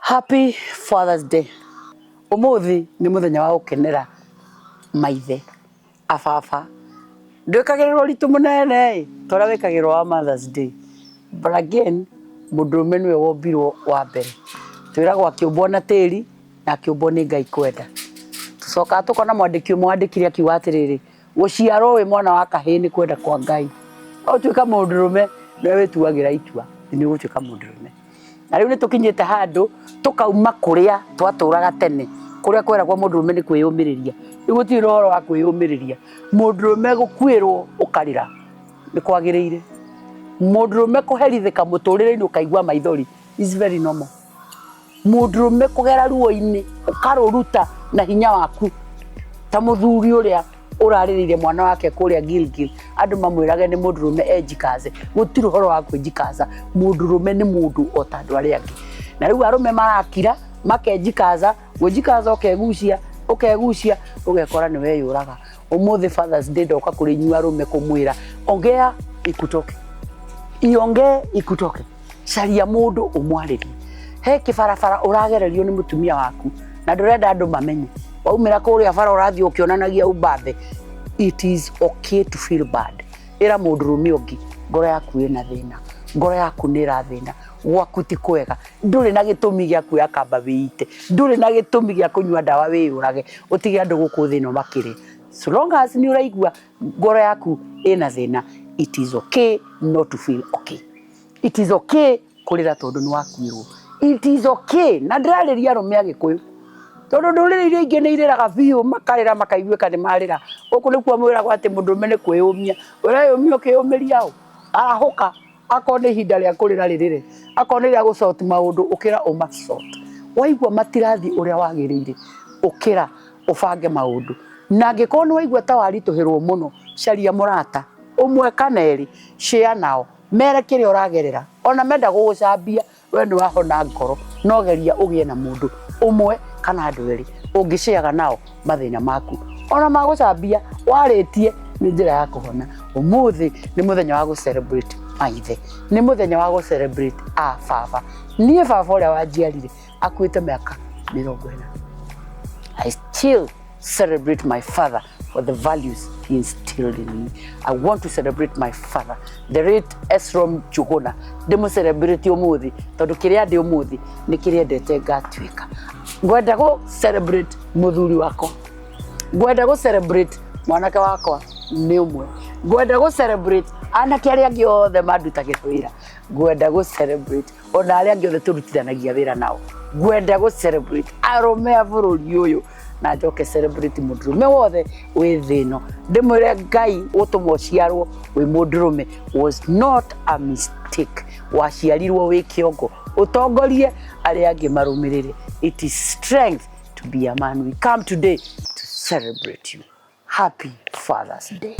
Happy Father's Day. Umuthi ni muthenya wa gukenera maithe ababa. Ndwikagirwo ritu munene tora wikagirwo wa Mother's Day. But again, Mundurume niwe wombirwo wa mbere. Twiragwo akiumbwo na tiri na akiumbwo ni Ngai kwenda. Tucoka tukona mwandiki mwandikire akiuga atiriri guciarwo wi mwana wa KAHII ni kwenda kwa Ngai. Otuika Mundurume niwe wituagira itua ni gutuika Mundurume. Na riu ni tukinyite handu tukauma kuria twaturaga tene kuria kweragwo Mundurume ni kwiyumiriria igutiri roho wa kwiyumiriria Mundurume gukwirwo ukarira ni kwagiriire Mundurume kuherithika muturire-ini ukaigwa maithori is very normal. Mundurume kugera ruo-ini ukaruruta na hinya waku ta muthuri uria uraririire mwana wake kuria Gilgil andu mamwirage ni Mundurume ejikaze gutiri horo wa kwijikaza Mundurume ni mundu ota andu aria angi na riu arume marakira makejikaza gujikaza ukegucia ugekora ni weyuraga umuthi Father's Day ndoka kuri nyu arume kumwira ongea ikutoke ionge ikutoke caria mundu umwaririe he kibarabara uragererio ni mutumia waku na ndurenda andu mamenye waumira kuria bara urathi ukionanagia ubambe. It is okay to feel bad. Era Mundurume ungi ngoro yaku ina thina ngoro yaku ni rathina gwaku ti kwega nduri na gitumi gia kuya kamba wiite nduri na gitumi gia kunywa dawa wiyurage utige andu guku thina makiri so long as ni uraigua ngoro yaku ina thina. It is okay not to feel okay. It is okay kurira tondu ni wakwirwo. It is okay na ndirariria arume agikuyu tondu ndurire iria ingi ni iriraga biu makarira makaiguika ni marira uku ni kwa mwira gwate Mundurume ni kwiyumia urayumia ukiyumiria u arahuka akone hinda ria kurira ririre akone ria gusort maundu ukira umasort waigua matirathi uria wagiriire ukira ubange maundu na ngikoni waigua ta warituhirwo muno caria murata umwe kaneri share nao mere kiri uragerera ona menda gugucambia we ni wahona ngoro no geria ugie na mundu umwe kana andu eri ungiciaga nao mathina maku ona magucambia waritie ni njira ya kuhona. Umuthi ni muthenya wa celebrate maithe ni muthenya wa celebrate baba nie baba uria wanjiarire akuite miaka 40. I still celebrate my father for the values he instilled in me. I want to celebrate my father, the late Esrom Chugona. Demo celebrate umuthi tondu kiria ndi umuthi ni kiria ndete ngatuika. Ngwenda go celebrate muthuri wako, ngwenda go celebrate mwanake wakwa ni umwe, ngwenda go celebrate anake aria angi othe mandutagira wira, ngwenda go celebrate ona aria angi othe turutithanagia wira nao, ngwenda go celebrate arume a bururi uyu na njoke celebrate Mundurume wothe wi thino ndimwire Ngai utumwo ciarwo wi Mundurume was not a mistake. Waciarirwo wi kiongo utongorie aria angi marumirire. It is strength to be a man. We come today to celebrate you. Happy Father's Day.